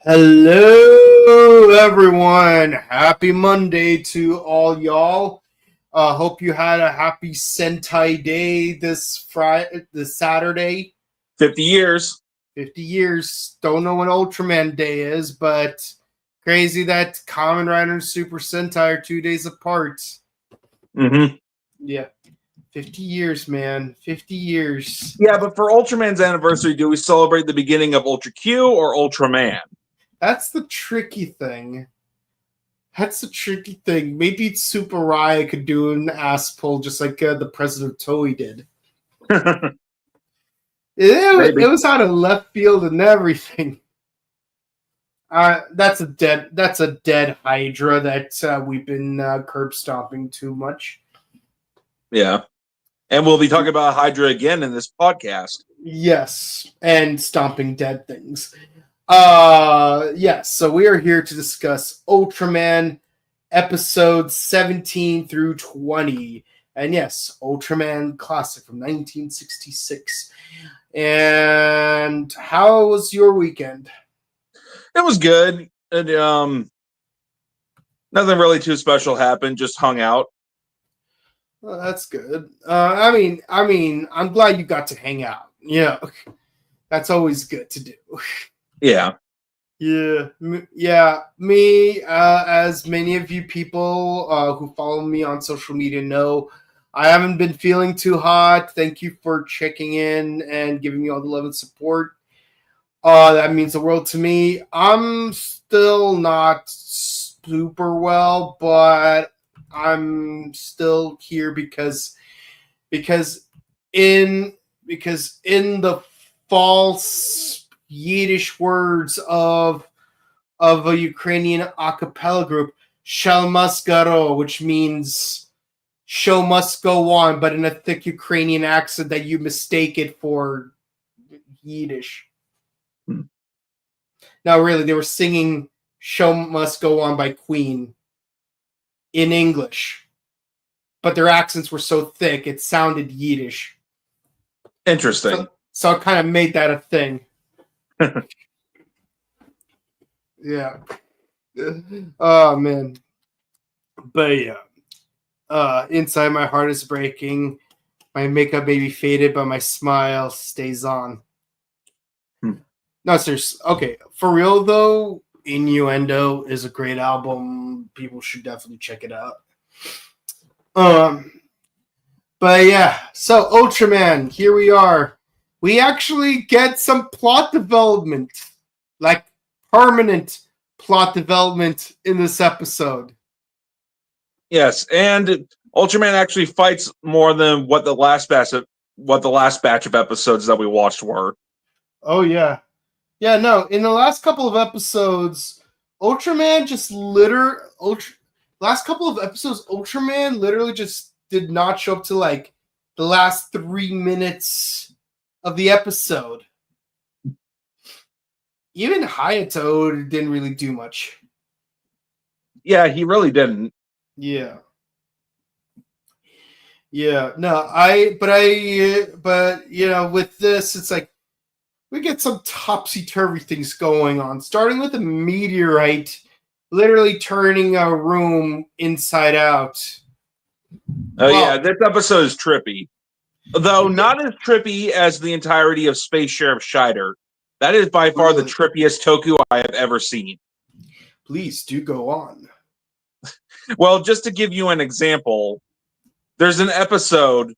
Hello, everyone. Happy Monday to all y'all. Hope you had a happy Sentai Day this Saturday. 50 years. 50 years. Don't know when Ultraman Day is, but crazy that Kamen Rider Super Sentai are 2 days apart. Mm-hmm. Yeah. 50 years, man. 50 years. Yeah, but for Ultraman's anniversary, do we celebrate the beginning of Ultra Q or Ultraman? That's the tricky thing. Maybe Tsuburaya could do an ass pull just like the president of Toei did. It was out of left field and everything. That's a dead Hydra that we've been curb stomping too much. Yeah. And we'll be talking about Hydra again in this podcast. Yes, and stomping dead things. Yes, so we are here to discuss Ultraman episodes 17 through 20. And yes, Ultraman Classic from 1966. And how was your weekend? It was good. And, nothing really too special happened. Just hung out. Well, that's good. I mean, I'm glad you got to hang out. Yeah, that's always good to do. Yeah. Yeah. Me, as many of you people who follow me on social media know, I haven't been feeling too hot. Thank you for checking in and giving me all the love and support. That means the world to me. I'm still not super well, but I'm still here because in the false Yiddish words of a Ukrainian a cappella group, Shall must go, which means show must go on, but in a thick Ukrainian accent that you mistake it for Yiddish. No, really, they were singing Show Must Go On by Queen in English, but their accents were so thick it sounded Yiddish. Interesting. So I kind of made that a thing. Yeah. Oh, man. But yeah. Inside my heart is breaking. My makeup may be faded, but my smile stays on. No, seriously. Okay, for real though, Innuendo is a great album. People should definitely check it out. But yeah, so Ultraman, here we are. We actually get some plot development, like permanent plot development in this episode. Yes, and Ultraman actually fights more than what the last batch of episodes that we watched were. Oh yeah. Yeah, no, in the last couple of episodes, Ultraman literally just did not show up to like the last 3 minutes of the episode. Even Hayato didn't really do much. Yeah, he really didn't. Yeah. Yeah, no, but you know, with this, it's like we get some topsy-turvy things going on, starting with a meteorite literally turning a room inside out. Oh, yeah, this episode is trippy. Though not as trippy as the entirety of Space Sheriff Scheider. That is by far the trippiest Toku I have ever seen. Please do go on. Well, just to give you an example, there's an episode,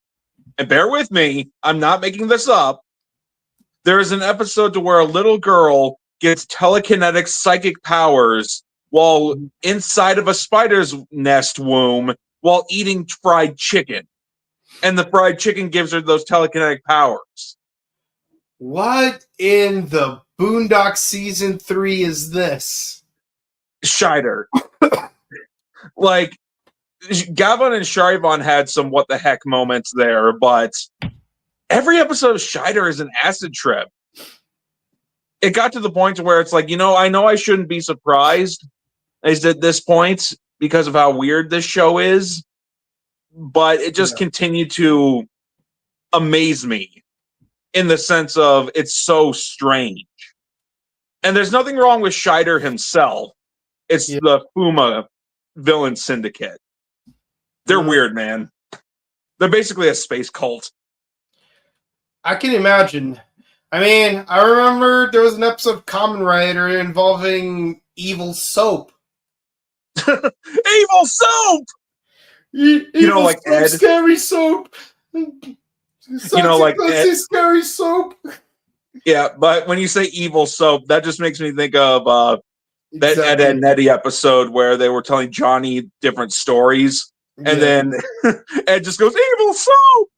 and bear with me, I'm not making this up. There is an episode to where a little girl gets telekinetic psychic powers while inside of a spider's nest womb while eating fried chicken. And the fried chicken gives her those telekinetic powers. What in the Boondock Season 3 is this? Scheider. Like, Gavin and Sharivon had some what the heck moments there, but every episode of Scheider is an acid trip. It got to the point to where it's like, I know I shouldn't be surprised at this point because of how weird this show is, but it just continued to amaze me in the sense of it's so strange. And there's nothing wrong with Scheider himself. It's the Fuma villain syndicate. They're weird, man. They're basically a space cult. I can imagine. I mean, I remember there was an episode of Kamen Rider involving evil soap. Evil soap! Evil like soap, Ed. Scary soap. Like Ed. Scary soap. Yeah, but when you say evil soap, that just makes me think of that Exactly. Ed and Eddie episode where they were telling Johnny different stories, and then Ed just goes, "Evil soap."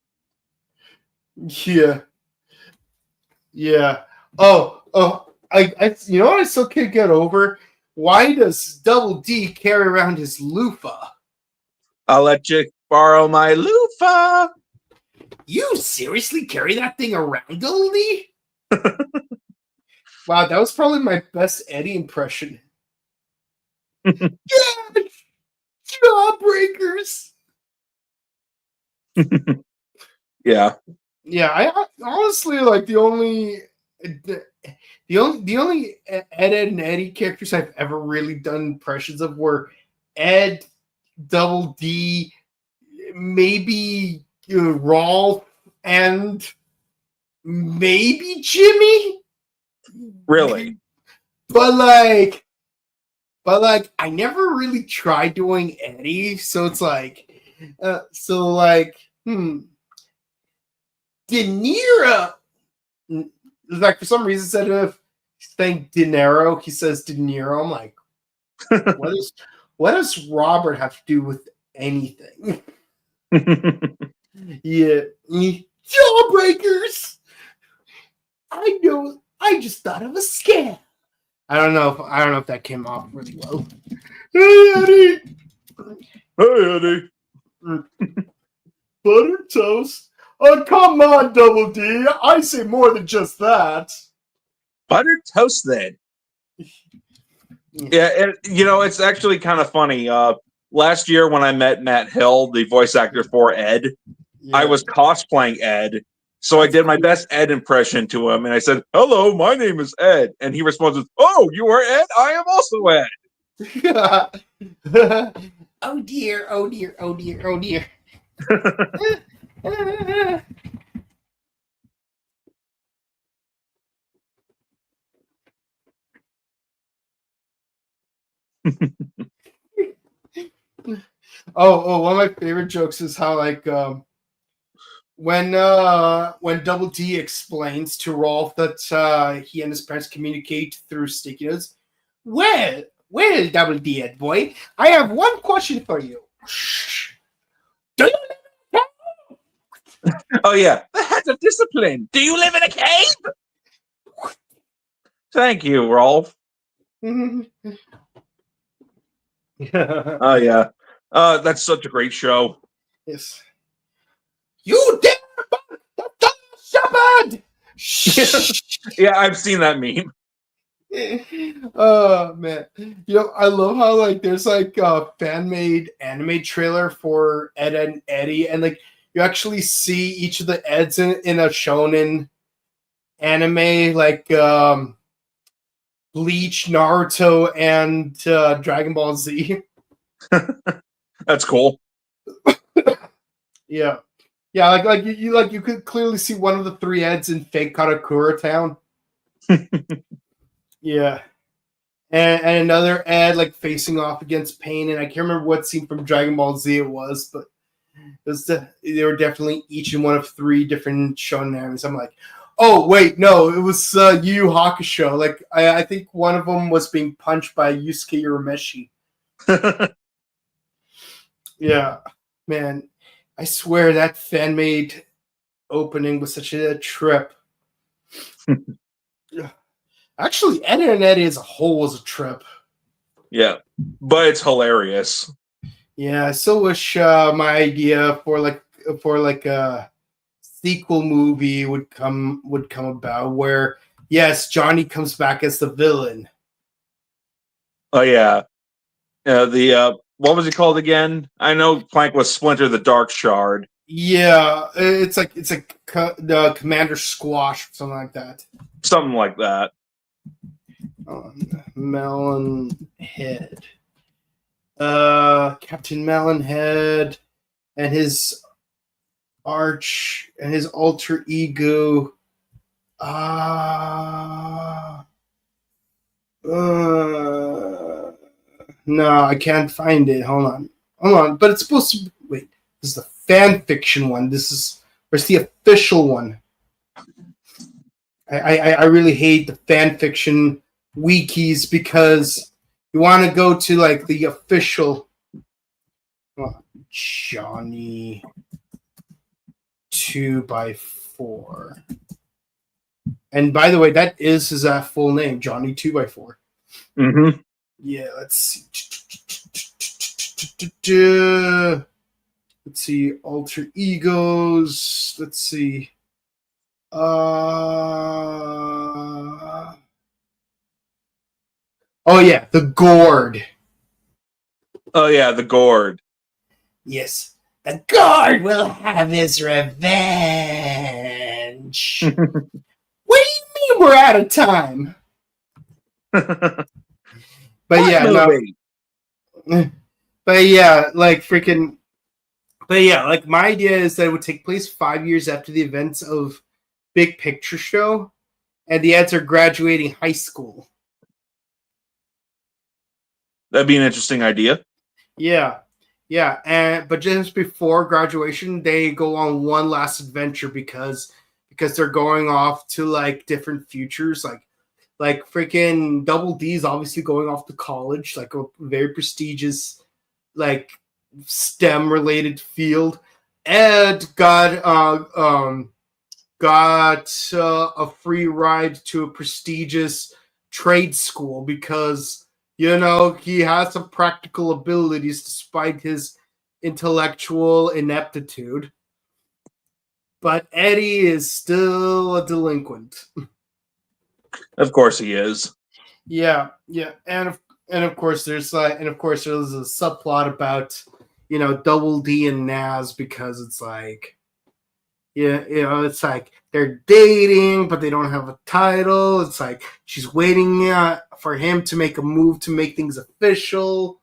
Yeah. Oh. I you know what I still can't get over? Why does Double D carry around his loofah? I'll let you borrow my loofah. You seriously carry that thing around, Double D? Wow, that was probably my best Eddie impression. Yeah, jawbreakers. Yeah. I honestly like the only Ed and Eddie characters I've ever really done impressions of were Ed, Double D, maybe Rolf, and maybe Jimmy. Really? But I never really tried doing Eddie, so it's like, De Niro. Like for some reason, instead of saying De Niro, he says De Niro. I'm like, what does Robert have to do with anything? Yeah, jawbreakers. I know. I just thought of a scam. I don't know if that came off really well. Hey Eddie. Hey Eddie. Butter toast. Oh, come on, Double D. I say more than just that. Buttered toast, then. Yeah, it's actually kind of funny. Last year when I met Matt Hill, the voice actor for Ed, I was cosplaying Ed. So I did my best Ed impression to him, and I said, "Hello, my name is Ed." And he responds with, "Oh, you are Ed? I am also Ed." Oh dear, oh dear, oh dear, oh dear. One of my favorite jokes is how when Double D explains to Rolf that he and his parents communicate through sticky notes. Well, Double D, Ed boy, I have one question for you. Do you live in a cave? Oh yeah, the head of discipline. Do you live in a cave? Thank you, Rolf. Oh yeah. That's such a great show. Yes. You dare the shepherd! Yeah, I've seen that meme. Oh man, I love how there's a fan-made anime trailer for Ed and Eddie, and you actually see each of the Eds in a shonen anime, Bleach, Naruto, and Dragon Ball Z. That's cool. Yeah, you could clearly see one of the three Eds in fake Karakura Town. Yeah. And another Ed facing off against Pain, and I can't remember what scene from Dragon Ball Z it was, but they were definitely each in one of three different shonen animes. I'm like, oh wait, no, it was Yu Yu Hakusho. I think one of them was being punched by Yusuke Urameshi. Yeah, man, I swear that fan made opening was such a trip. Actually, Ed and Eddie as a whole was a trip. Yeah, but it's hilarious. Yeah, I still wish my idea for a sequel movie would come about where yes, Johnny comes back as the villain. Oh yeah, what was it called again? I know Plank was Splinter the Dark Shard. Yeah, it's the Commander Squash or something like that. Something like that. Melon Head. Captain Melonhead and his his alter ego. No, I can't find it. Hold on. But it's supposed to. Wait, this is the fan fiction one. Where's the official one? I really hate the fan fiction wikis because you want to go to like the official. Johnny 2x4. And by the way, that is his full name, Johnny 2x4. Mm-hmm. Yeah, let's see. Let's see, alter egos. Let's see. Oh yeah, the Gourd. Oh yeah, the Gourd. Yes, the Gourd will have his revenge. What do you mean we're out of time? But yeah, movie? no. But yeah, like freaking. But yeah, like my idea is that it would take place 5 years after the events of Big Picture Show, and the ads are graduating high school. That'd be an interesting idea. Yeah, but just before graduation, they go on one last adventure because they're going off to like different futures, like freaking Double D's obviously going off to college, like a very prestigious, like STEM related field. Ed got a free ride to a prestigious trade school because he has some practical abilities despite his intellectual ineptitude. But Eddie is still a delinquent. Of course he is. Yeah, and of course there's a subplot about Double D and Naz because it's like it's like they're dating but they don't have a title. It's like she's waiting for him to make a move to make things official,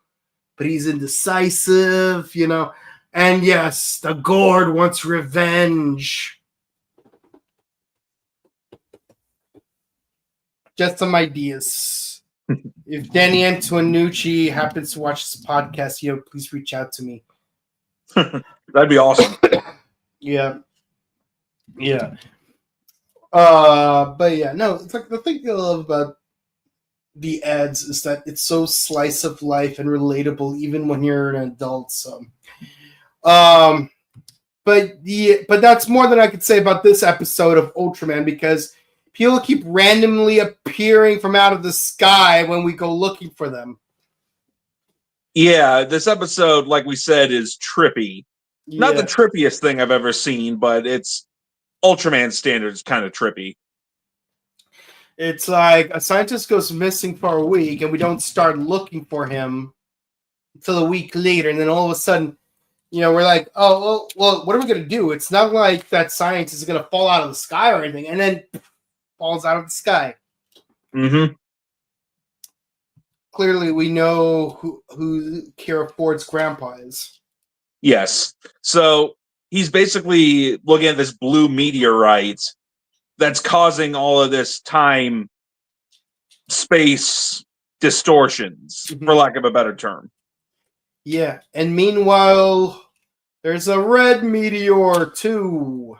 but he's indecisive, And yes, the Gourd wants revenge. Just some ideas. If Danny Antonucci happens to watch this podcast, please reach out to me. That'd be awesome. Yeah. But yeah, no, it's like the thing I love about the ads is that it's so slice of life and relatable even when you're an adult. So but that's more than I could say about this episode of Ultraman because people keep randomly appearing from out of the sky when we go looking for them. Yeah, this episode, like we said, is trippy. Yeah. Not the trippiest thing I've ever seen, but it's Ultraman standards kind of trippy. It's like a scientist goes missing for a week and we don't start looking for him until a week later, and then all of a sudden, we're like, oh, well, what are we going to do? It's not like that scientist is going to fall out of the sky or anything, and then falls out of the sky. Mm-hmm. Clearly, we know who Kira Ford's grandpa is. Yes. So he's basically looking at this blue meteorite that's causing all of this time space distortions, for lack of a better term. Yeah, and meanwhile, there's a red meteor too.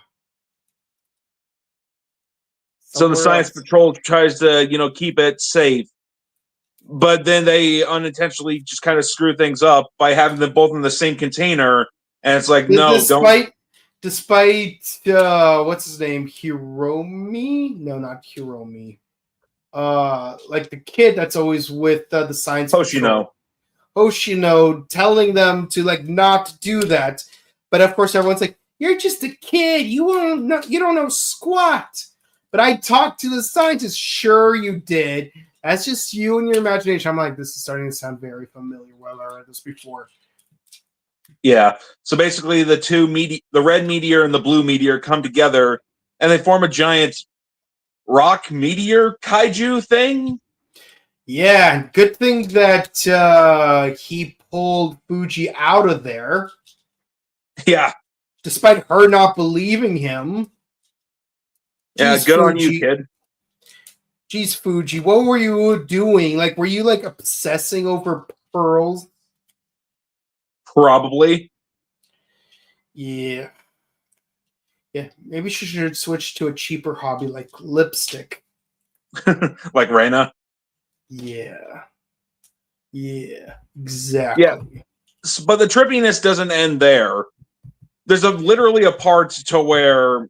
So the Science Patrol tries to, keep it safe, but then they unintentionally just kind of screw things up by having them both in the same container, and it's like, don't. Despite what's his name, Hiromi? No, not Hiromi. Like the kid that's always with the Science Patrol. Hoshino telling them to not do that, but of course everyone's like, "You're just a kid. You don't know squat." But I talked to the scientist. Sure, you did. That's just you and your imagination. I'm like, this is starting to sound very familiar. Well, I read this before. Yeah. So basically, the red meteor and the blue meteor come together, and they form a giant rock meteor kaiju thing. Yeah, good thing that he pulled Fuji out of there, Yeah, despite her not believing him. yeah, Geez, good on you, Fuji. kid. Geez, Fuji, what were you doing? Like, were you like obsessing over pearls? Probably. Yeah. Yeah, maybe she should switch to a cheaper hobby like lipstick. Like Reyna. Yeah. Yeah, Yeah, exactly. but the trippiness doesn't end there. There's literally a part to where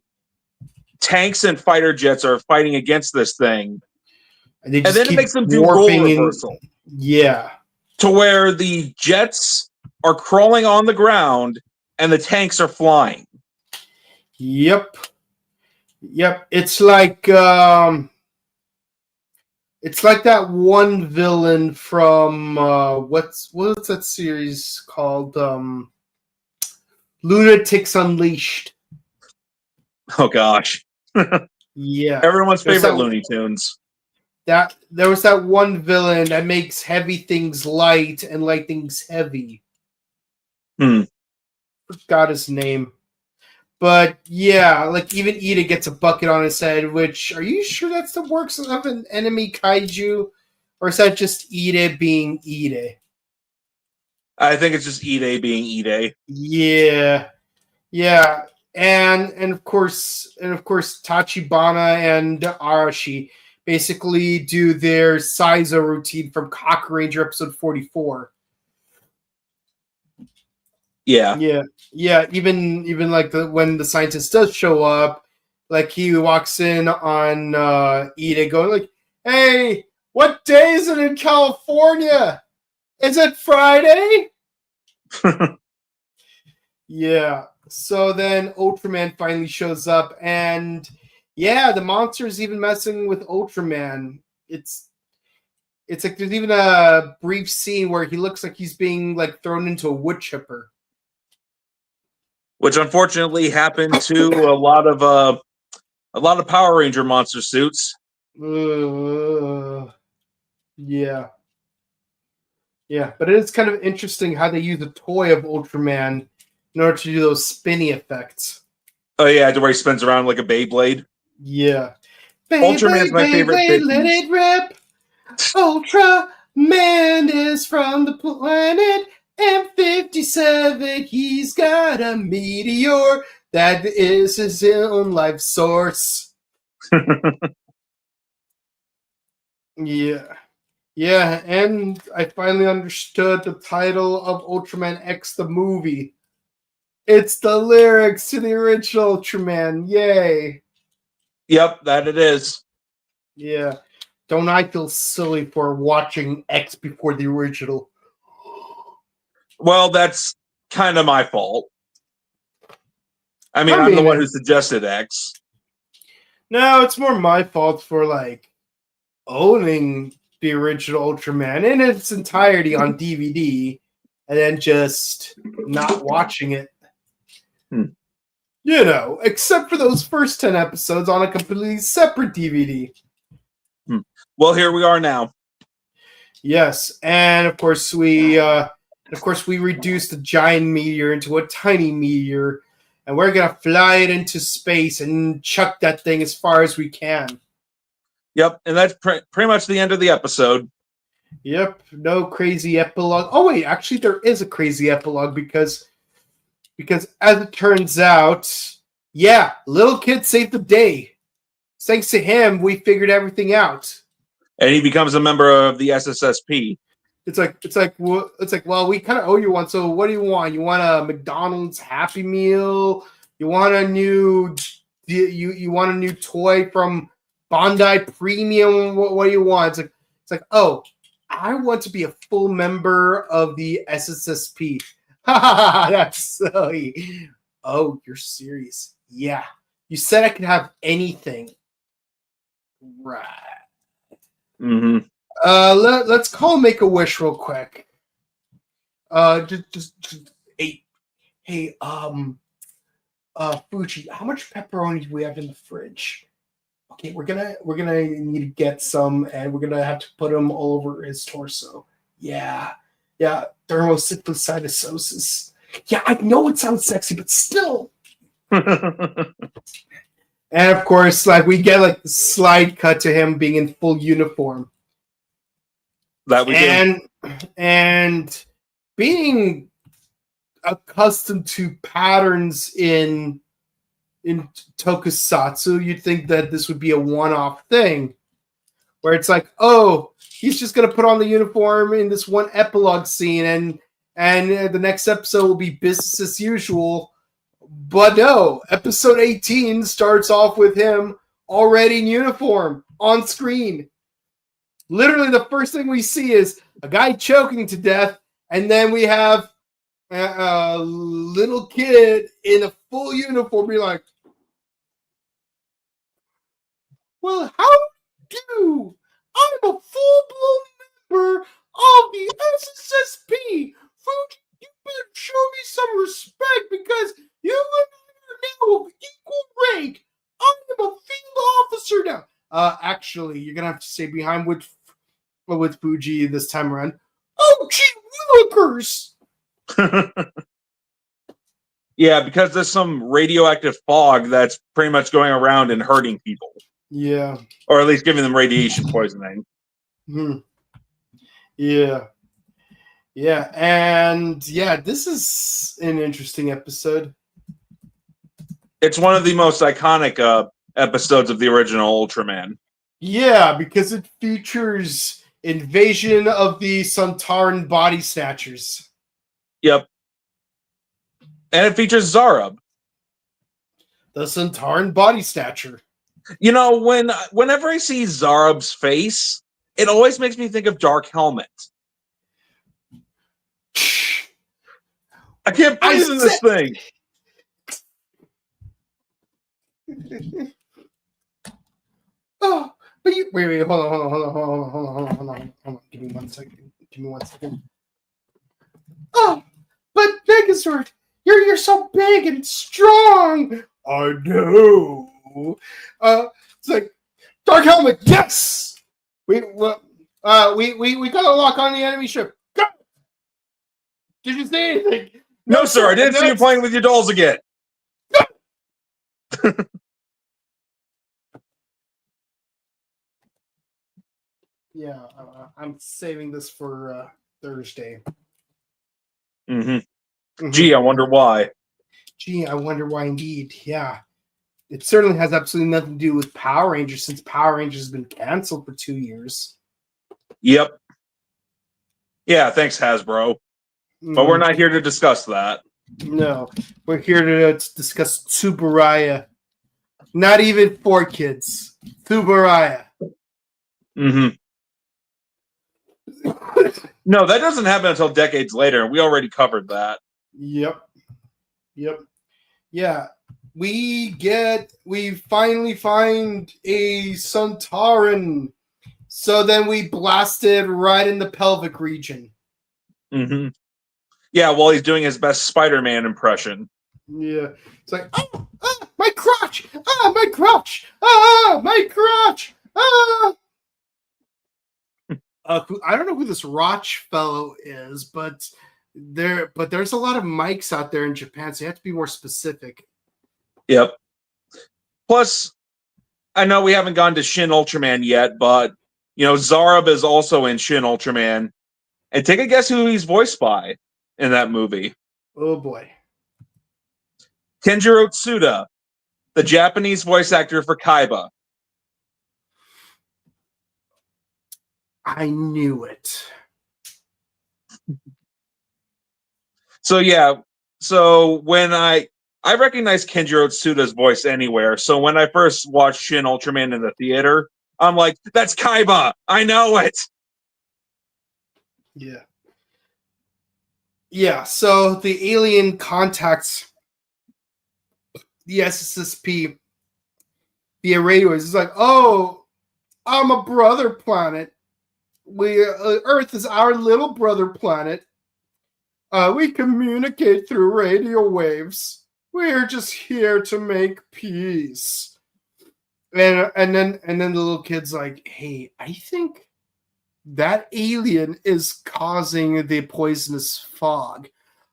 tanks and fighter jets are fighting against this thing, And they and just then it keep makes them do role warping in. reversal Yeah. to where the jets are crawling on the ground and the tanks are flying. Yep. Yep. It's like that one villain from what's that series called? Lunatics Unleashed. Oh gosh, Yeah. everyone's There's favorite that Looney Tunes. that there was that one villain that makes heavy things light and light things heavy. Hmm. Forgot his name. But yeah, like even Ida gets a bucket on his head, which are you sure that's the works of an enemy kaiju? Or is that just Ida being Ida? I think it's just E-Day being E-Day. Yeah. Yeah. And of course Tachibana and Arashi basically do their Saizo routine from Cock Ranger episode 44. Yeah. Yeah, yeah. Even like when the scientist does show up, like he walks in on Ida, going like, "Hey, what day is it in California? Is it Friday?" Yeah. So then Ultraman finally shows up, and yeah, the monster is even messing with Ultraman. It's like there's even a brief scene where he looks like he's being like thrown into a wood chipper. Which unfortunately happened to a lot of Power Ranger monster suits. Yeah. Yeah, but it is kind of interesting how they use a toy of Ultraman in order to do those spinny effects. Oh yeah, to where he spins around like a Beyblade. Yeah. Ultraman's Beyblade, my favorite Beyblade, let 50s. it rip. Ultraman is from the planet M57. He's got a meteor that is his own life source. Yeah. Yeah, and I finally understood the title of Ultraman X the movie. It's the lyrics to the original Ultraman. Yay. Yep, that it is. Yeah. Don't I feel silly for watching X before the original? Well, that's kind of my fault. I mean, I I'm the mean, one who suggested X. no, it's more my fault for like owning the original Ultraman in its entirety on DVD and then just not watching it. Hmm. You know, except for those first 10 episodes on a completely separate DVD. Well, here we are now. Yes, and of course we reduced the giant meteor into a tiny meteor, and we're gonna fly it into space and chuck that thing as far as we can. Yep, and that's pretty much the end of the episode. Yep, no crazy epilogue. Oh wait, actually there is a crazy epilogue because as it turns out, yeah, little kid saved the day. Thanks to him, we figured everything out. And he becomes a member of the SSSP. Well, we kind of owe you one. So what do you want? You want a McDonald's Happy Meal? You want a new you want a new toy from Bondi Premium? What do you want? It's like oh, I want to be a full member of the SSSP. That's silly. Oh, you're serious? Yeah. You said I could have anything. Right. Mm-hmm. Let's call Make a Wish real quick. Just hey, Fuji, how much pepperoni do we have in the fridge? okay, we're gonna need to get some, and we're gonna have to put them all over his torso. Yeah, thermocytosis. Yeah, I know it sounds sexy, but still. And of course, like we get like the slide cut to him being in full uniform. That we do. And being accustomed to patterns in tokusatsu, you'd think that this would be a one-off thing, where it's like, oh, he's just gonna put on the uniform in this one epilogue scene, and the next episode will be business as usual. But no, episode 18 starts off with him already in uniform on screen. Literally, the first thing we see is a guy choking to death, and then we have a little kid in a full uniform be like, well, how do? I'm a full-blown member of the SSSP. Fuji, you better show me some respect because you and I are now of equal rank. I'm a field officer now. Actually, you're gonna have to stay behind with Fuji this time around. Oh, gee willikers! Yeah, because there's some radioactive fog that's pretty much going around and hurting people. Yeah. Or at least giving them radiation poisoning. Yeah. Yeah, and yeah, this is an interesting episode. It's one of the most iconic episodes of the original Ultraman. Yeah, because it features invasion of the Santaran body snatchers. Yep. And it features Zarub. The Santaran body snatcher. You know, whenever I see Zarub's face, it always makes me think of Dark Helmet. I can't breathe in this thing. Oh, but you wait, hold on. Give me 1 second. Oh, but Megazord, you're so big and strong. I know. It's like Dark Helmet. Yes, we got a lock on the enemy ship. Go! Did you say anything? No, sir. I didn't see you playing with your dolls again. Yeah, I'm saving this for Thursday. Gee, I wonder why. Gee, I wonder why indeed. Yeah. It certainly has absolutely nothing to do with Power Rangers since Power Rangers has been canceled for 2 years. Yep. Yeah, thanks, Hasbro. But we're not here to discuss that. No, we're here to discuss Tsuburaya. Not even 4Kids. Tsuburaya. No, that doesn't happen until decades later. We already covered that. Yep. Yeah. We finally find a Santaran. So then we blasted right in the pelvic region. Yeah, while he's doing his best Spider-Man impression. Yeah. It's like, my crotch! My crotch! My crotch! I don't know who this Roch fellow is, but there's a lot of mics out there in Japan, so you have to be more specific. Yep. Plus, I know we haven't gone to Shin Ultraman yet, but Zarub is also in Shin Ultraman. And take a guess who he's voiced by in that movie. Oh boy. Kenjiro Tsuda, the Japanese voice actor for Kaiba. I knew it. So when I recognize Kenjiro Tsuda's voice anywhere. So when I first watched Shin Ultraman in the theater, I'm like, that's Kaiba! I know it! Yeah. Yeah, so the alien contacts the SSSP via radio. It's like, oh, I'm a brother planet. Earth is our little brother planet. We communicate through radio waves. We're just here to make peace. And then the little kid's like, hey, I think that alien is causing the poisonous fog.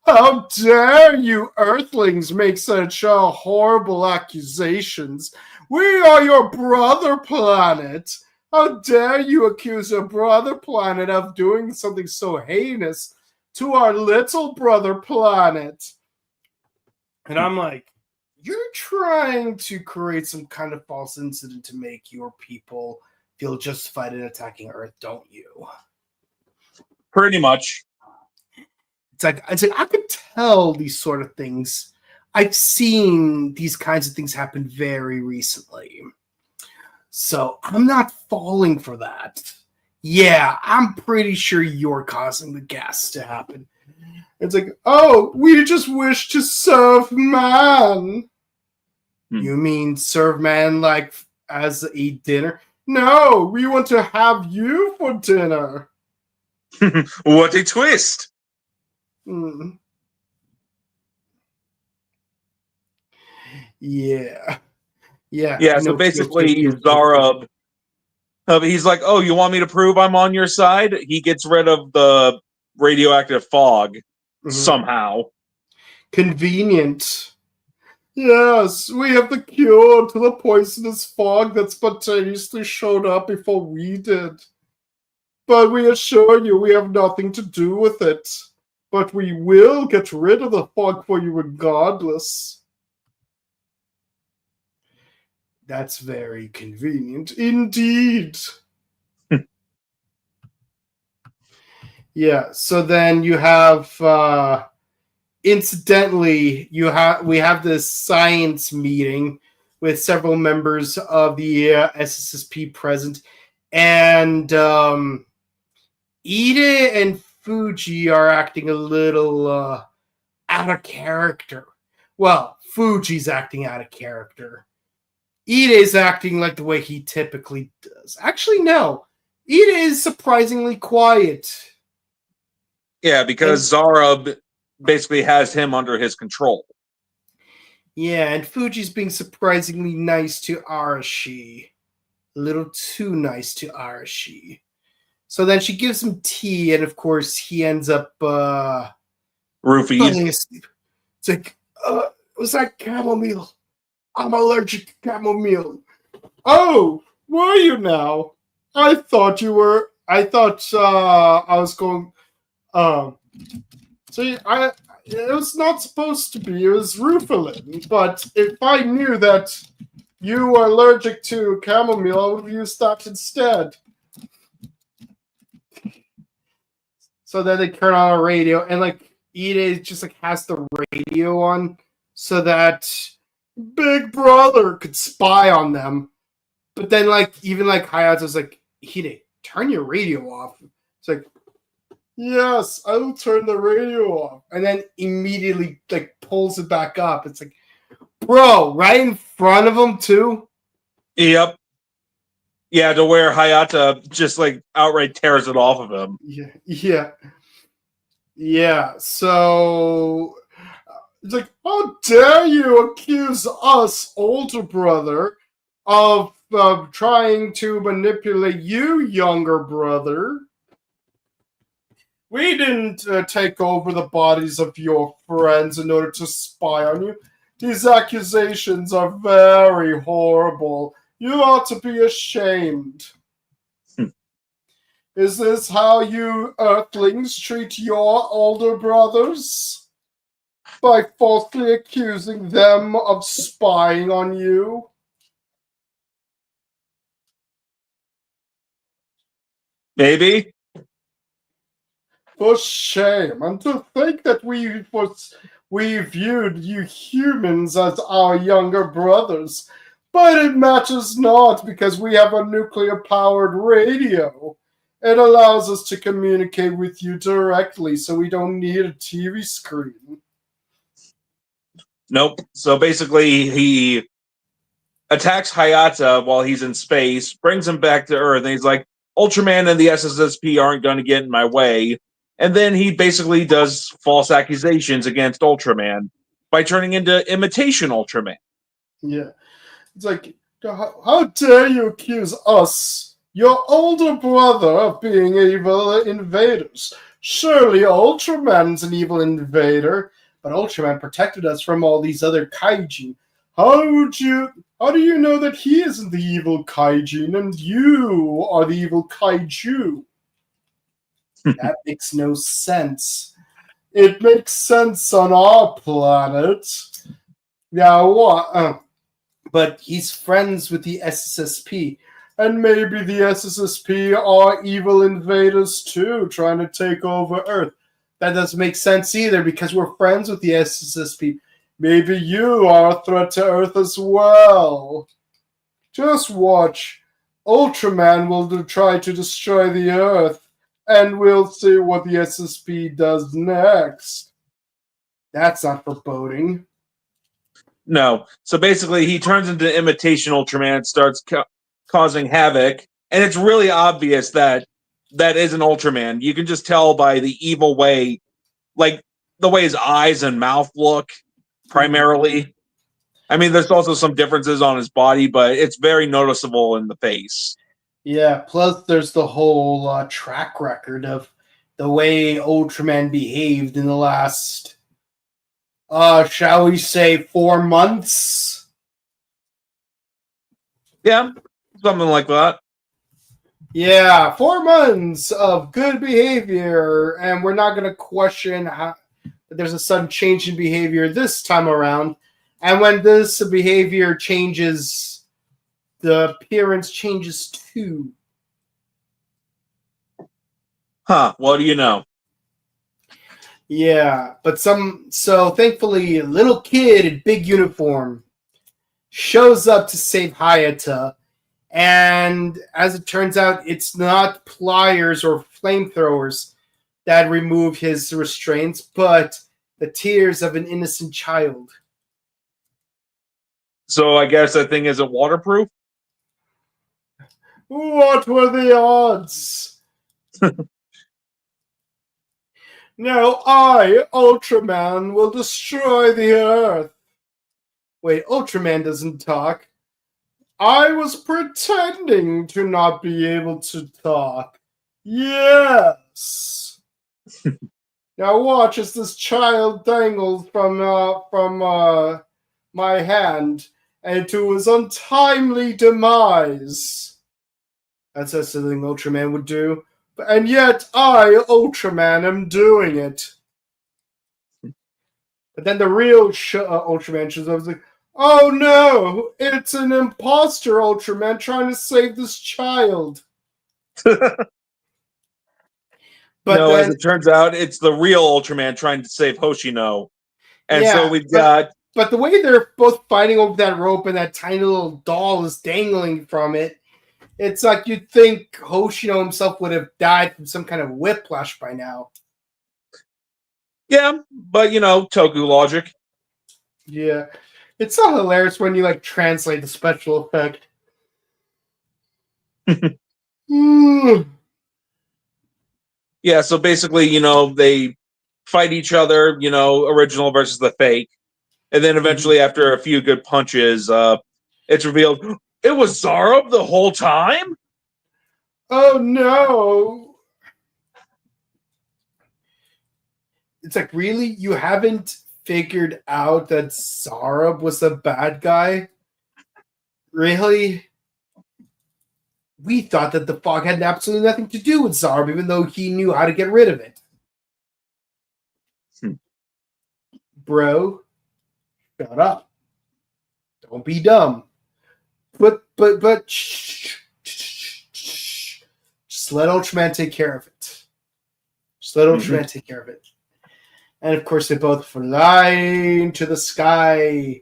How dare you Earthlings make such horrible accusations? We are your brother planet. How dare you accuse your brother planet of doing something so heinous to our little brother planet? And I'm like, you're trying to create some kind of false incident to make your people feel justified in attacking Earth, don't you? Pretty much. It's like I could tell these sort of things. I've seen these kinds of things happen very recently. So I'm not falling for that. Yeah, I'm pretty sure you're causing the gas to happen. It's like, oh, we just wish to serve man. You mean serve man like as a dinner? No, we want to have you for dinner. What a twist! Mm. Yeah. Yeah, so basically, Zara, he's like, oh, you want me to prove I'm on your side? He gets rid of the radioactive fog somehow. Convenient. Yes, we have the cure to the poisonous fog that spontaneously showed up before we did. But we assure you we have nothing to do with it. But we will get rid of the fog for you regardless. That's very convenient indeed. Yeah, so then you have incidentally, we have this science meeting with several members of the SSSP present, and Ide and Fuji are acting a little out of character. Well, Fuji's acting out of character. Ide's acting like the way he typically does. Actually, no. Ide is surprisingly quiet. Yeah, because Zara basically has him under his control. Yeah, and Fuji's being surprisingly nice to Arashi. A little too nice to Arashi. So then she gives him tea, and of course he ends up falling asleep. It's like, was that chamomile? I'm allergic to chamomile. Oh, were you now? I thought I was going. See, it was not supposed to be. It was Rufalin. But if I knew that you were allergic to chamomile, I would have used that instead. So then they turn on a radio, and like Ide just like has the radio on so that Big Brother could spy on them. But then like even like Hayato's like, Ide, turn your radio off. It's like, yes, I will turn the radio off. And then immediately like pulls it back up. It's like, bro, right in front of him too? Yep. Yeah, to where Hayata just like outright tears it off of him. Yeah. So it's like, how dare you accuse us, older brother, of trying to manipulate you, younger brother? We didn't take over the bodies of your friends in order to spy on you. These accusations are very horrible. You ought to be ashamed. Is this how you Earthlings treat your older brothers? By falsely accusing them of spying on you? Maybe. For shame. And to think that we viewed you humans as our younger brothers. But it matters not because we have a nuclear-powered radio. It allows us to communicate with you directly, so we don't need a TV screen. Nope. So basically, he attacks Hayata while he's in space, brings him back to Earth, and he's like, Ultraman and the SSSP aren't going to get in my way. And then he basically does false accusations against Ultraman by turning into imitation Ultraman. Yeah. It's like, How dare you accuse us, your older brother, of being evil invaders? Surely Ultraman's an evil invader, but Ultraman protected us from all these other kaiju. How do you know that he isn't the evil kaiju and you are the evil kaiju? That makes no sense. It makes sense on our planet. Yeah, what? But he's friends with the SSSP. And maybe the SSSP are evil invaders too, trying to take over Earth. That doesn't make sense either because we're friends with the SSSP. Maybe you are a threat to Earth as well. Just watch. Ultraman will try to destroy the Earth, and we'll see what the SSP does next. That's not foreboding. No. So basically, he turns into imitation Ultraman, starts causing havoc, and it's really obvious that that is an Ultraman. You can just tell by the evil way, like the way his eyes and mouth look, primarily. I mean, there's also some differences on his body, but it's very noticeable in the face. Yeah, plus there's the whole track record of the way Ultraman behaved in the last, shall we say, 4 months? Yeah, something like that. Yeah, 4 months of good behavior, and we're not going to question how there's a sudden change in behavior this time around. And when this behavior changes, the appearance changes too. Huh, what do you know? Yeah, but so thankfully, a little kid in big uniform shows up to save Hayata. And as it turns out, it's not pliers or flamethrowers that remove his restraints, but the tears of an innocent child. So I guess that thing isn't waterproof? What were the odds? Now I, Ultraman, will destroy the Earth. Wait, Ultraman doesn't talk. I was pretending to not be able to talk. Yes. Now watch as this child dangles from my hand and to his untimely demise. That's something Ultraman would do. And yet I, Ultraman, am doing it. But then the real Ultraman shows up and is like, oh no, it's an imposter Ultraman trying to save this child. But no, then, as it turns out, it's the real Ultraman trying to save Hoshino. And yeah, so we've got... But the way they're both fighting over that rope and that tiny little doll is dangling from it, it's like you'd think Hoshino himself would have died from some kind of whiplash by now. Yeah, but you know, Toku logic. Yeah. It's so hilarious when you like translate the special effect. Yeah, so basically, you know, they fight each other, you know, original versus the fake. And then eventually, after a few good punches, it's revealed it was Zarub the whole time? Oh, no. It's like, really? You haven't figured out that Zarub was the bad guy? Really? We thought that the fog had absolutely nothing to do with Zarub, even though he knew how to get rid of it. Bro, shut up. Don't be dumb. But shh. Just let Ultraman take care of it. Just let Ultraman take care of it. And of course, they both fly into the sky.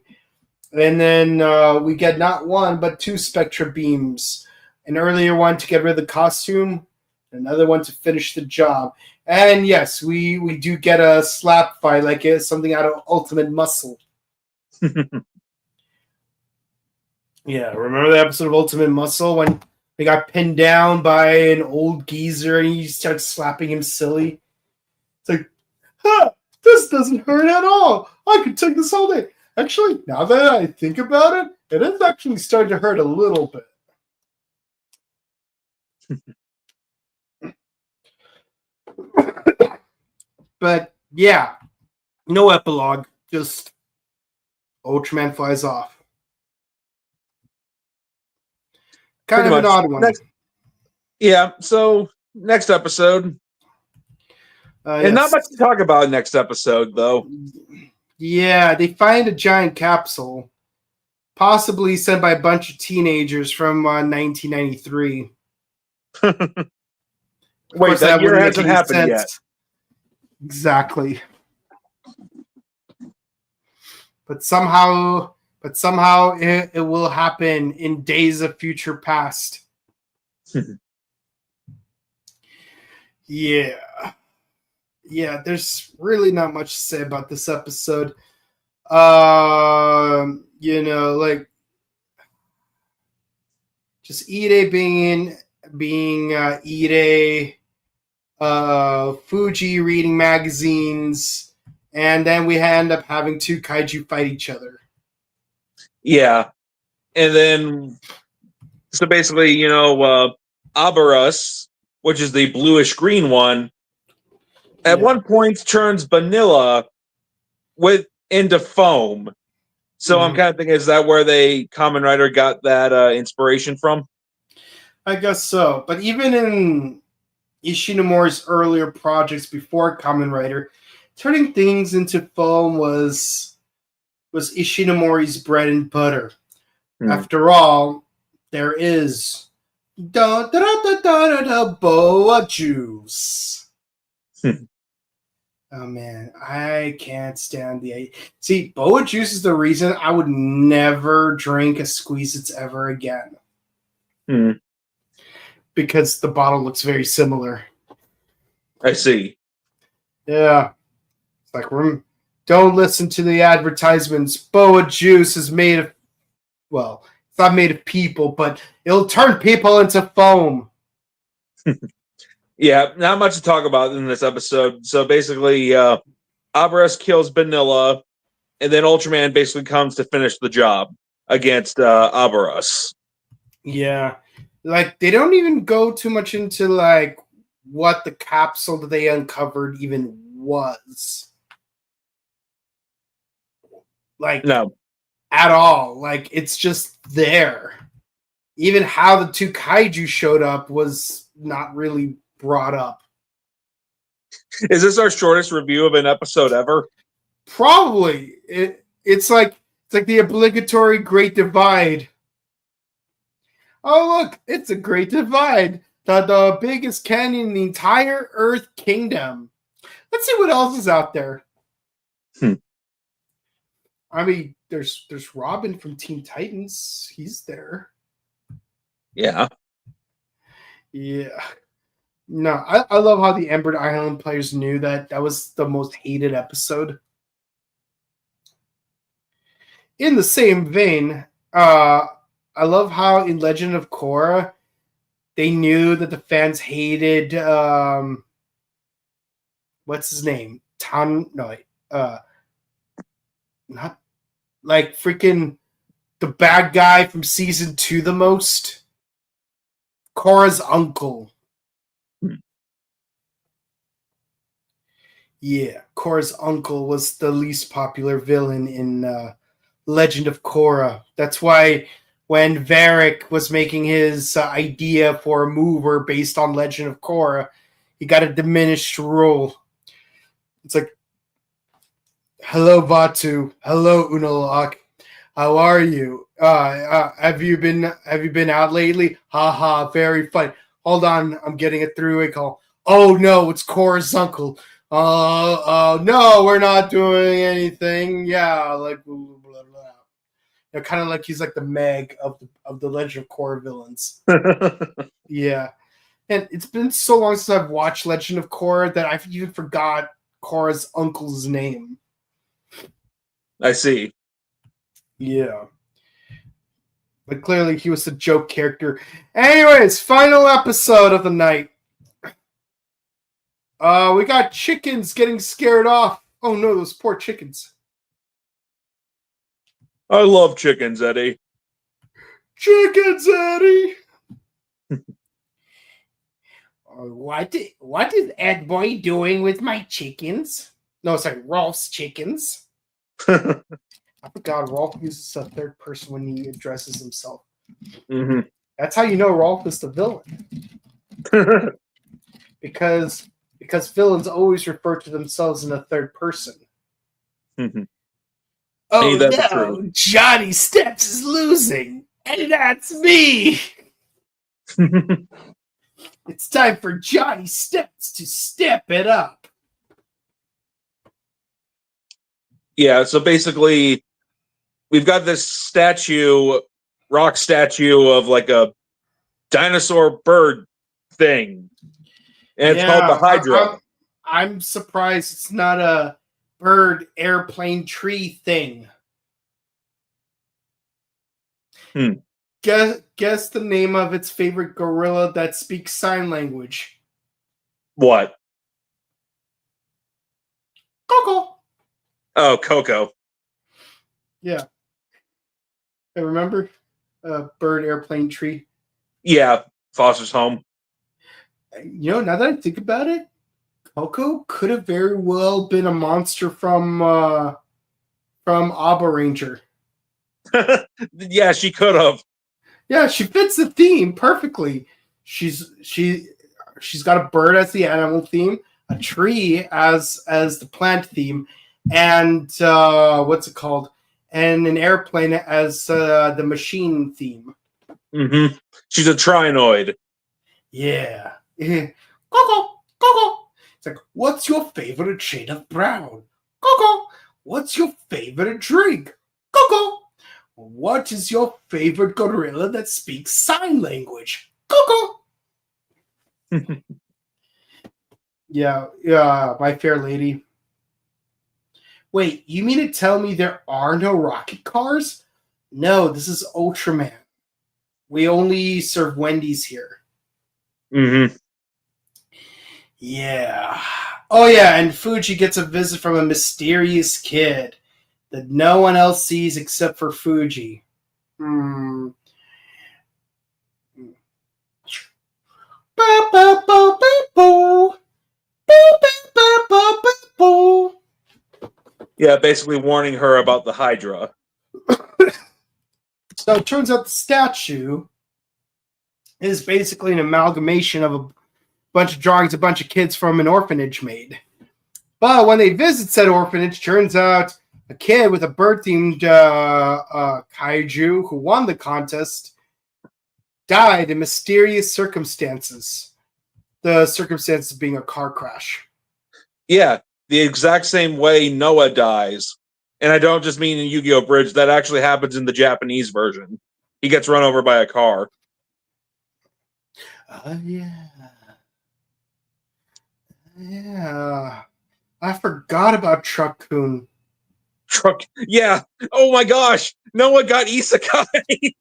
And then we get not one, but 2 Spectra beams. An earlier one to get rid of the costume, another one to finish the job. And yes, we do get a slap fight, like it's something out of Ultimate Muscle. Yeah, remember the episode of Ultimate Muscle when they got pinned down by an old geezer and he starts slapping him silly? It's like, this doesn't hurt at all. I could take this all day. Actually, now that I think about it, it is actually starting to hurt a little bit. But yeah, no epilogue. Just Ultraman flies off. Kind Pretty of an much. odd one. So next episode. And Yes. not much to talk about next episode, though. Yeah, they find a giant capsule, possibly sent by a bunch of teenagers from 1993. Wait, that year hasn't happened yet. Exactly. But somehow it will happen in days of future past. Yeah. Yeah, there's really not much to say about this episode. Like just Ide being Ide, Fuji reading magazines, and then we end up having two kaiju fight each other. Yeah. And then, so basically, Abarus, which is the bluish green one, at one point turns vanilla into foam. So I'm kind of thinking, is that where Kamen Rider got that inspiration from? I guess so. But even in Ishinomori's earlier projects before Kamen Rider, turning things into foam was Ishinomori's bread and butter. After all, there is boa juice. Oh man, I can't stand see, boa juice is the reason I would never drink a Squeeze-Its ever again. Because the bottle looks very similar. I see. Yeah. It's like, don't listen to the advertisements. Boa juice is made of, well, it's not made of people, but it'll turn people into foam. Yeah, not much to talk about in this episode. So basically, Abarus kills Vanilla, and then Ultraman basically comes to finish the job against Abarus. Yeah. Like, they don't even go too much into, like, what the capsule that they uncovered even was. Like, no. At all. Like, it's just there. Even how the two kaiju showed up was not really brought up. Is this our shortest review of an episode ever? Probably. It's like the obligatory Great Divide. Oh look, it's a Great Divide. The biggest canyon in the entire Earth Kingdom. Let's see what else is out there. I mean, there's Robin from Teen Titans. He's there. Yeah. Yeah. No, I love how the Ember Island players knew that was the most hated episode. In the same vein, I love how in Legend of Korra, they knew that the fans hated what's his name? Not like freaking the bad guy from season 2 the most. Korra's uncle. Yeah, Korra's uncle was the least popular villain in Legend of Korra. That's why when Varric was making his idea for a mover based on Legend of Korra, he got a diminished role. It's like, hello Vatu, hello Unalak, how are you? Have you been out lately? Haha, very funny. Hold on, I'm getting a three-way call. Oh no, it's Korra's uncle. No, we're not doing anything. Yeah, like blah, blah, blah. Kind of like he's like the Meg of the Legend of Korra villains. Yeah, and it's been so long since I've watched Legend of Korra that I've even forgot Korra's uncle's name. I see. Yeah. But clearly he was a joke character. Anyways, final episode of the night. We got chickens getting scared off. Oh no, those poor chickens. I love chickens, Eddie. Chickens, Eddie. What is Ed Boy doing with my chickens? No, sorry, Rolf's chickens. I forgot Rolf uses a third person when he addresses himself. Mm-hmm. That's how you know Rolf is the villain. because villains always refer to themselves in the third person. Mm-hmm. Oh Ain't that the no, truth? Johnny Steps is losing, and that's me. It's time for Johnny Steps to step it up. Yeah, so basically, we've got this statue, rock statue of like a dinosaur bird thing. And it's called the Hydra. I'm surprised it's not a bird, airplane, tree thing. Guess the name of its favorite gorilla that speaks sign language. What? Coco. Oh, Coco. Yeah. I remember bird, airplane, tree. Yeah, Foster's Home. You know, now that I think about it, Coco could have very well been a monster from Abba Ranger. Yeah, she could have. Yeah, she fits the theme perfectly. She's got a bird as the animal theme, a tree as the plant theme, and what's it called? And an airplane as the machine theme. Mm-hmm. She's a trinoid. Yeah. Coco, Coco. It's like, what's your favorite shade of brown? Coco. What's your favorite drink? Coco. What is your favorite gorilla that speaks sign language? Coco. Yeah, My Fair Lady. Wait, you mean to tell me there are no rocket cars? No, this is Ultraman. We only serve Wendy's here. Mm-hmm. Yeah. Oh, yeah, and Fuji gets a visit from a mysterious kid that no one else sees except for Fuji. Yeah, basically warning her about the Hydra. So it turns out the statue is basically an amalgamation of a bunch of drawings a bunch of kids from an orphanage made. But when they visit said orphanage, turns out a kid with a bird-themed kaiju who won the contest died in mysterious circumstances. The circumstances being a car crash. Yeah, the exact same way Noah dies. And I don't just mean in Yu-Gi-Oh! Bridge. That actually happens in the Japanese version. He gets run over by a car. Yeah. Yeah. I forgot about Truck-kun. Yeah. Oh my gosh. Noah got isekai.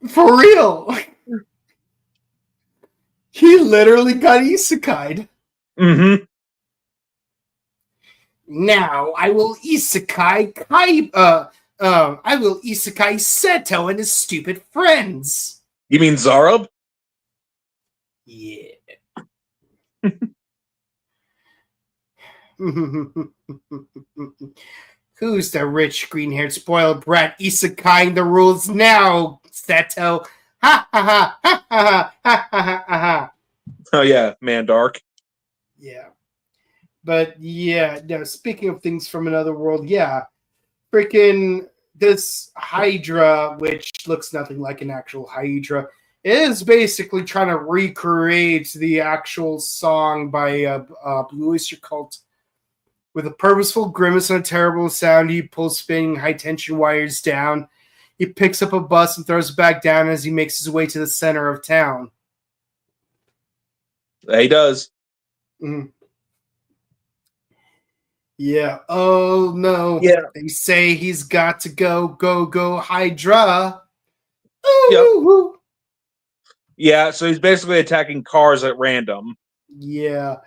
For real. He literally got isekai'd. Mm-hmm. Now I will isekai I will isekai Seto and his stupid friends. You mean Zarub? Yeah. Who's the rich, green-haired, spoiled brat isekai'ing the rules now, Seto? Ha ha ha ha ha ha ha ha ha. Oh yeah, Mandark. Yeah. But yeah, no, speaking of things from another world, yeah. Freaking this Hydra, which looks nothing like an actual Hydra, is basically trying to recreate the actual song by Blue Oyster Cult. With a purposeful grimace and a terrible sound, he pulls spinning high-tension wires down. He picks up a bus and throws it back down as he makes his way to the center of town. He does. Mm. Yeah. Oh, no. Yeah. They say he's got to go, Hydra. Yep. Yeah, so he's basically attacking cars at random. Yeah.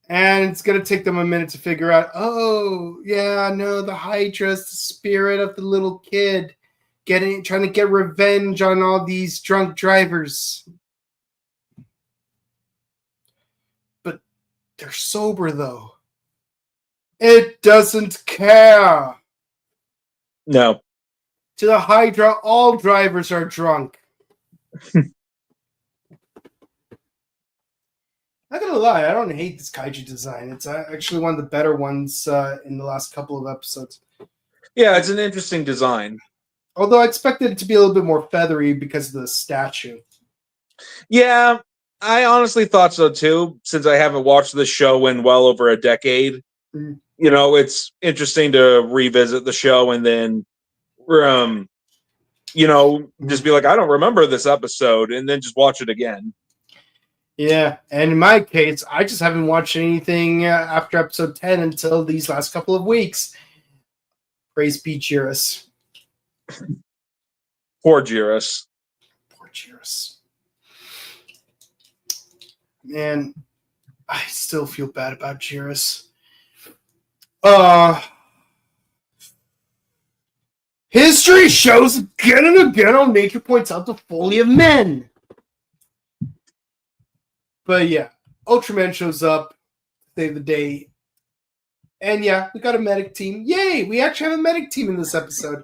And it's going to take them a minute to figure out, oh, yeah, no, the Hydra's the spirit of the little kid trying to get revenge on all these drunk drivers. But they're sober, though. It doesn't care. No. To the Hydra, all drivers are drunk. Not gonna lie, I don't hate this kaiju design. It's actually one of the better ones in the last couple of episodes. Yeah, it's an interesting design. Although I expected it to be a little bit more feathery because of the statue. Yeah, I honestly thought so too, since I haven't watched this show in well over a decade. Mm. You know, it's interesting to revisit the show and then, just be like, I don't remember this episode, and then just watch it again. Yeah, and in my case, I just haven't watched anything after episode 10 until these last couple of weeks. Praise be Jiris. Poor Jiris. Poor Jiris. Man, I still feel bad about Jiris. History shows again and again how nature points out the folly of men. But yeah, Ultraman shows up, save the day. And yeah, we got a medic team. Yay! We actually have a medic team in this episode.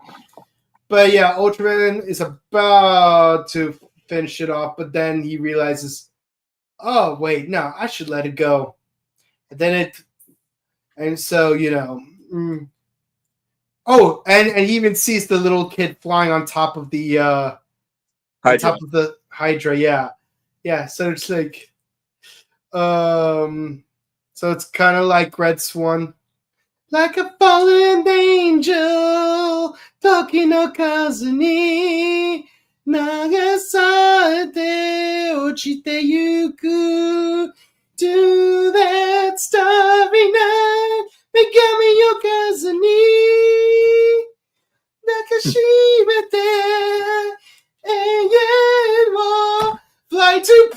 But yeah, Ultraman is about to finish it off, but then he realizes, oh, wait, no, I should let it go. And so, Oh, and he even sees the little kid flying on top of the Hydra, yeah. Yeah, so it's like so it's kind of like Red Swan. Like a fallen angel, Toki no kazu ni nagasarete ochite yuku to that starry night, megami yo kazu ni nakashimete eigen wo fly to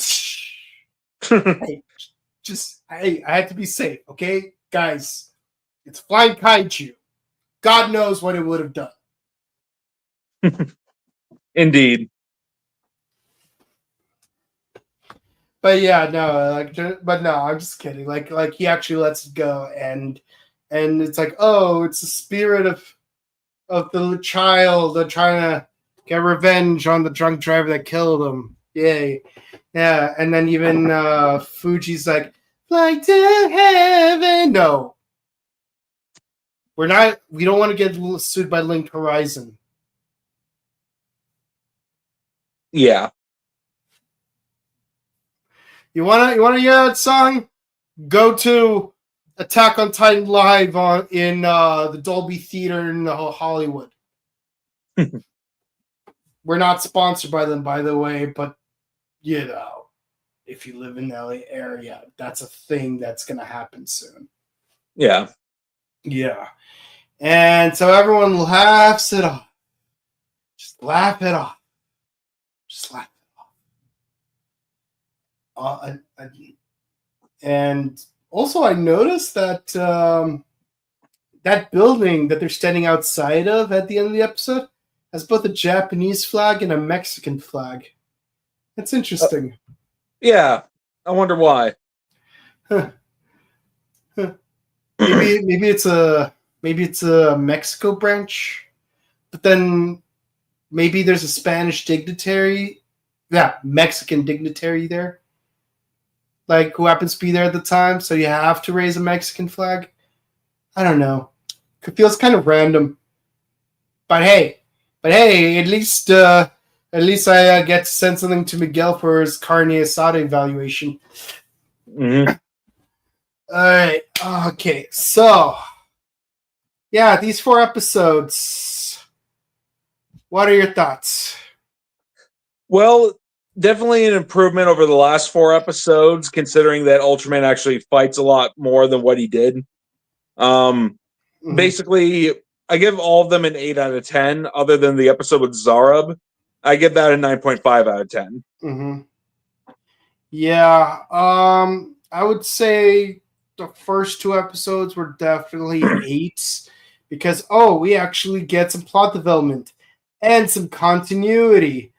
I had to be safe, okay? Guys, it's flying kaiju. God knows what it would have done. Indeed. But yeah, no, I'm just kidding. Like he actually lets it go, and it's like, oh, it's the spirit of the child trying to get revenge on the drunk driver that killed him. Yay. Yeah, and then even Fuji's like, fly to heaven. No. We don't want to get sued by Linked Horizon. Yeah. You wanna hear that song? Go to Attack on Titan Live in the Dolby Theater in Hollywood. We're not sponsored by them, by the way, but if you live in the LA area, that's a thing that's gonna happen soon. Yeah. Yeah. And so everyone laughs it off. Just laugh it off. Just laugh it off. And also I noticed that that building that they're standing outside of at the end of the episode has both a Japanese flag and a Mexican flag. That's interesting. Yeah. I wonder why. Huh. Maybe it's a Mexico branch, but then maybe there's a Spanish dignitary, Mexican dignitary there, like who happens to be there at the time, so you have to raise a Mexican flag. I don't know. It feels kind of random, but hey, at least I get to send something to Miguel for his carne asada evaluation. Mm-hmm. All right. Okay. So, yeah, these 4 episodes. What are your thoughts? Well, definitely an improvement over the last 4 episodes, considering that Ultraman actually fights a lot more than what he did. Basically, I give all of them an 8 out of 10, other than the episode with Zarub. I give that a 9.5 out of 10. Yeah. I would say the first 2 episodes were definitely 8s because we actually get some plot development and some continuity.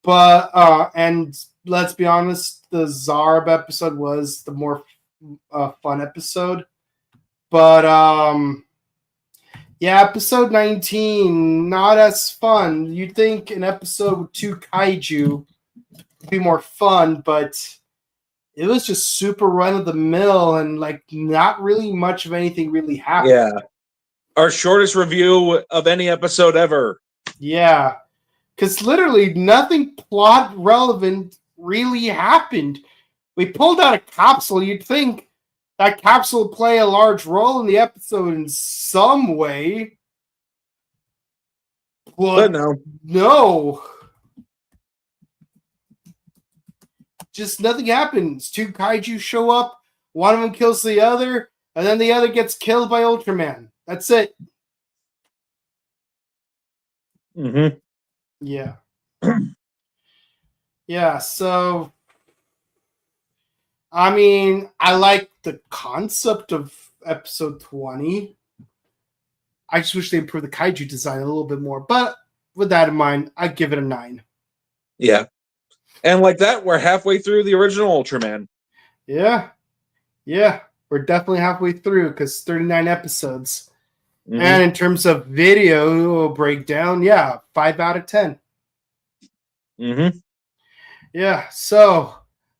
But and let's be honest, the Zarb episode was the more fun episode. But yeah, episode 19 not as fun. You'd think an episode with 2 kaiju would be more fun, but it was just super run of the mill and like not really much of anything really happened. Yeah. Our shortest review of any episode ever. Yeah. Because literally nothing plot relevant really happened. We pulled out a capsule. You'd think that capsule would play a large role in the episode in some way. But no. No. Just nothing happens. 2 kaiju show up. One of them kills the other. And then the other gets killed by Ultraman. That's it. Mm-hmm. Yeah. Yeah, so I mean, I like the concept of episode 20. I just wish they improved the kaiju design a little bit more. But with that in mind, I'd give it a 9. Yeah. And like that, we're halfway through the original Ultraman. Yeah. Yeah. We're definitely halfway through because 39 episodes. Mm-hmm. And in terms of video breakdown, 5 out of 10. Mm-hmm. Yeah, so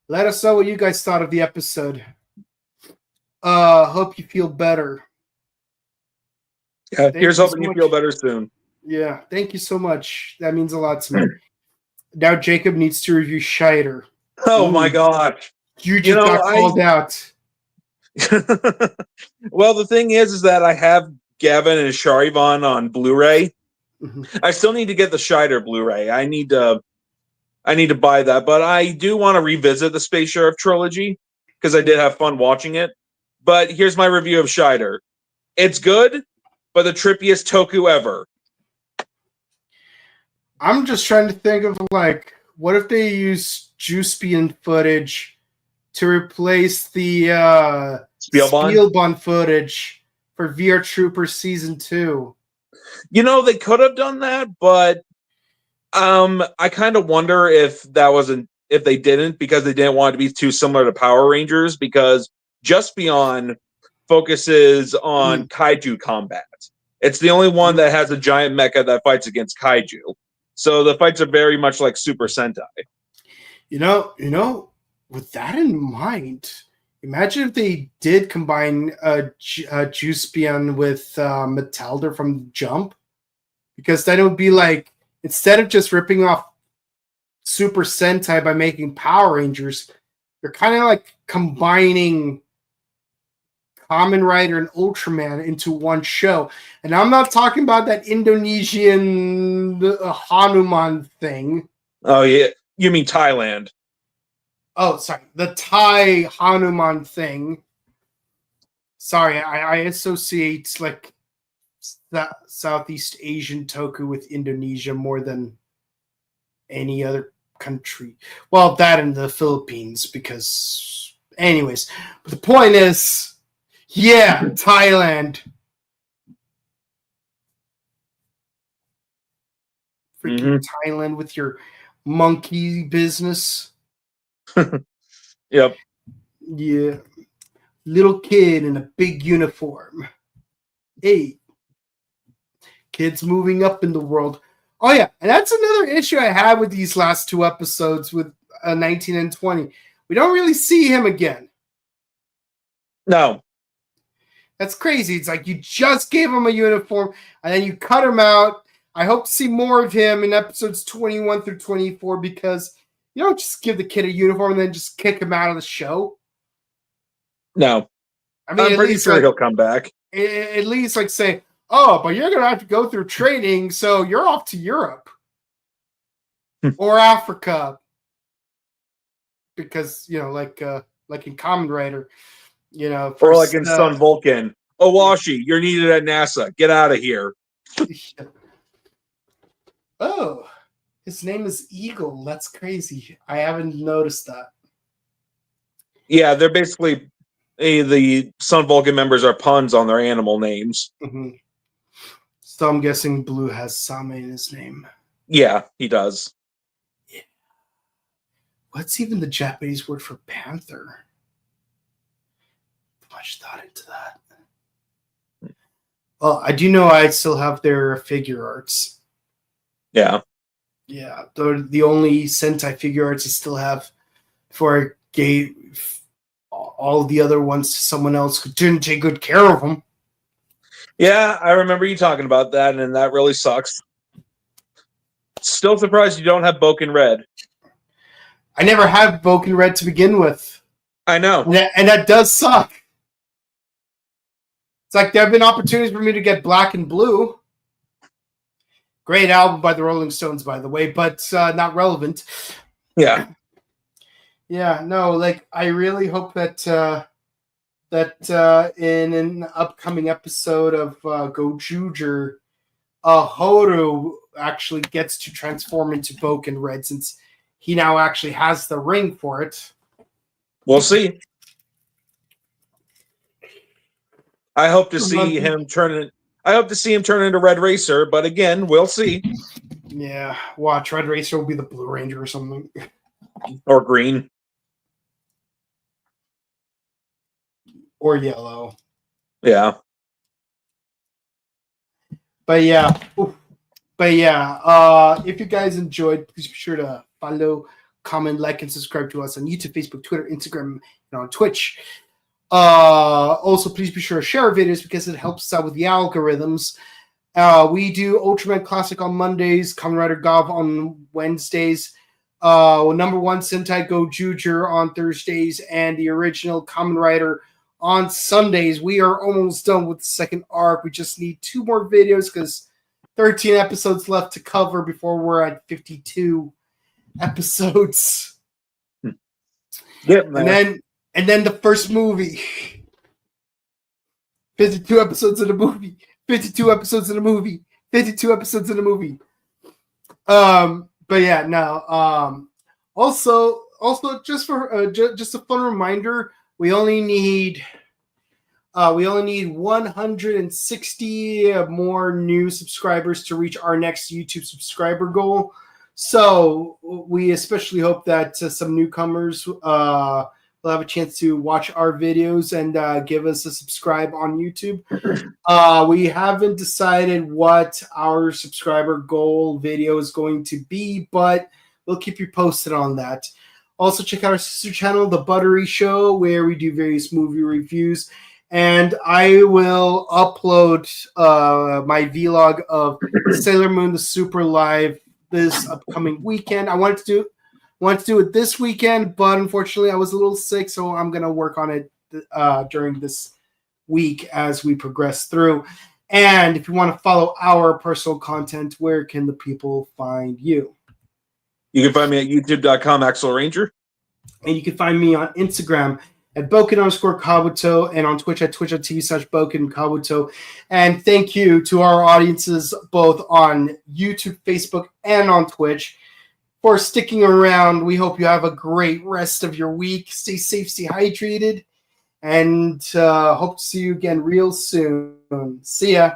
let us know what you guys thought of the episode. Hope you feel better. Yeah, here's hoping you feel better soon. Yeah, thank you so much. That means a lot to me. Now Jacob needs to review Shider. Oh my gosh. You just got called out. Well, the thing is that I have Gavin and Charivan on Blu-ray. Mm-hmm. I still need to get the Shider Blu-ray. I need to buy that, but I do want to revisit the Space Sheriff trilogy because I did have fun watching it. But here's my review of Shider. It's good, but the trippiest Toku ever. I'm just trying to think of what if they use Juicebean footage to replace the Spielbahn footage for VR Trooper Season 2? They could have done that, but I kind of wonder if they didn't because they didn't want it to be too similar to Power Rangers because Just Beyond focuses on kaiju combat. It's the only one that has a giant mecha that fights against kaiju. So the fights are very much like Super Sentai. With that in mind, imagine if they did combine Juicebean with Metalder from Jump, because then it would be like, instead of just ripping off Super Sentai by making Power Rangers, they're kind of like combining Kamen Rider and Ultraman into one show. And I'm not talking about that Indonesian Hanuman thing. Oh, yeah. You mean Thailand. Oh, sorry. The Thai Hanuman thing. Sorry, I associate like that Southeast Asian Toku with Indonesia more than any other country. Well, that and the Philippines, because anyways. But the point is, Thailand. Freaking Thailand with your monkey business. Yep. Yeah. Little kid in a big uniform. Hey. Kids moving up in the world. Oh, yeah. And that's another issue I had with these last 2 episodes with 19 and 20. We don't really see him again. No. That's crazy. It's like you just gave him a uniform and then you cut him out. I hope to see more of him in episodes 21 through 24 because you don't just give the kid a uniform and then just kick him out of the show. No. I mean, I'm pretty sure he'll come back. At least say, oh, but you're going to have to go through training, so you're off to Europe or Africa. Because, like in Kamen Rider, or like in Sun Vulcan. Owashi, you're needed at NASA. Get out of here. Oh, his name is Eagle. That's crazy. I haven't noticed that. Yeah, they're basically the Sun Vulcan members are puns on their animal names. Mm-hmm. So I'm guessing Blue has Same in his name. Yeah, he does. Yeah. What's even the Japanese word for panther? Much thought into that. Well, I do know I still have their figure arts. Yeah. Yeah, they're the only Sentai figure arts I still have before I gave all the other ones to someone else who didn't take good care of them. Yeah, I remember you talking about that, and that really sucks. Still surprised you don't have Boken Red. I never had Boken Red to begin with. I know. And that does suck. It's like there have been opportunities for me to get Black and Blue. Great album by the Rolling Stones, by the way, but not relevant. Yeah. Yeah, no, like I really hope that in an upcoming episode of Gojuger, Horu actually gets to transform into Boken Red since he now actually has the ring for it. We'll see. I hope to see him turn into Red Racer, but again, we'll see. Yeah, watch Red Racer will be the Blue Ranger or something. Or green. Or yellow. Yeah. But yeah. If you guys enjoyed, please be sure to follow, comment, like, and subscribe to us on YouTube, Facebook, Twitter, Instagram, and on Twitch. Also, please be sure to share our videos because it helps us out with the algorithms. We do Ultraman Classic on Mondays, Kamen Rider Gov on Wednesdays, number one Sentai Go Juger on Thursdays, and the original Kamen Rider on Sundays. We are almost done with the second arc. We just need 2 more videos because 13 episodes left to cover before we're at 52 episodes. Yep, and then the first movie. 52 episodes in a movie. 52 episodes in a movie. 52 episodes in a movie. But yeah, no. Also, just for just a fun reminder, we only need 160 more new subscribers to reach our next YouTube subscriber goal. So we especially hope that some newcomers will have a chance to watch our videos and give us a subscribe on YouTube. We haven't decided what our subscriber goal video is going to be, but we'll keep you posted on that. Also, check out our sister channel, The Buttery Show, where we do various movie reviews. And I will upload my vlog of Sailor Moon the Super Live this upcoming weekend. I wanted to do it this weekend, but unfortunately I was a little sick, so I'm going to work on it during this week as we progress through. And if you want to follow our personal content, where can the people find you? You can find me at youtube.com, Axel Ranger. And you can find me on Instagram at Boken_Kabuto and on Twitch at twitch.tv/BokenKabuto. And thank you to our audiences both on YouTube, Facebook, and on Twitch for sticking around. We hope you have a great rest of your week. Stay safe, stay hydrated, and hope to see you again real soon. See ya.